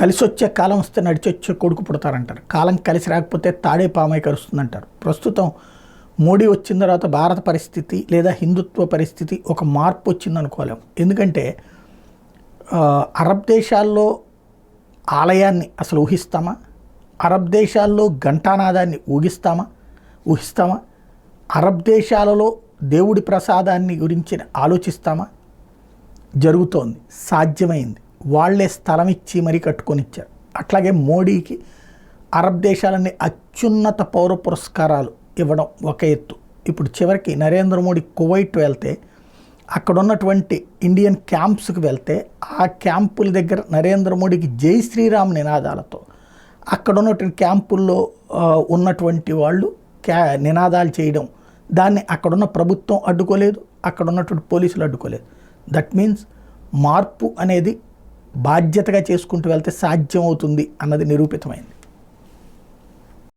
కలిసొచ్చే కాలం వస్తే నడిచొచ్చే కొడుకు పుడతారంటారు. కాలం కలిసి రాకపోతే తాడే పామై కరుస్తుందంటారు. ప్రస్తుతం మోడీ వచ్చిన తర్వాత భారత పరిస్థితి లేదా హిందుత్వ పరిస్థితి ఒక మార్పు వచ్చిందనుకోలేం. ఎందుకంటే అరబ్ దేశాల్లో ఆలయాన్ని అసలు ఊహిస్తామా? అరబ్ దేశాల్లో ఘంటానాదాన్ని ఊహిస్తామా? అరబ్ దేశాలలో దేవుడి ప్రసాదాన్ని గురించి ఆలోచిస్తామా? జరుగుతోంది, సాధ్యమైంది. వాళ్లే స్థలం ఇచ్చి మరీ కట్టుకొనిచ్చారు. అట్లాగే మోడీకి అరబ్ దేశాలన్నీ అత్యున్నత పౌర పురస్కారాలు ఇవ్వడం ఒక ఎత్తు. ఇప్పుడు చివరికి నరేంద్ర మోడీ కువైట్ వెళ్తే అక్కడ ఉన్నటువంటి ఇండియన్ క్యాంప్స్కి వెళ్తే ఆ క్యాంపుల దగ్గర నరేంద్ర మోడీకి జై శ్రీరామ్ నినాదాలతో అక్కడ ఉన్నటువంటి క్యాంపుల్లో ఉన్నటువంటి వాళ్ళు నినాదాలు చేయడం, దాన్ని అక్కడున్న ప్రభుత్వం అడ్డుకోలేదు, అక్కడ ఉన్నటువంటి పోలీసులు అడ్డుకోలేదు. దట్ మీన్స్ మార్పు అనేది బాధ్యతగా చేసుకుంటూ వెళ్తే సాధ్యం అవుతుంది అన్నది నిరూపితమైంది.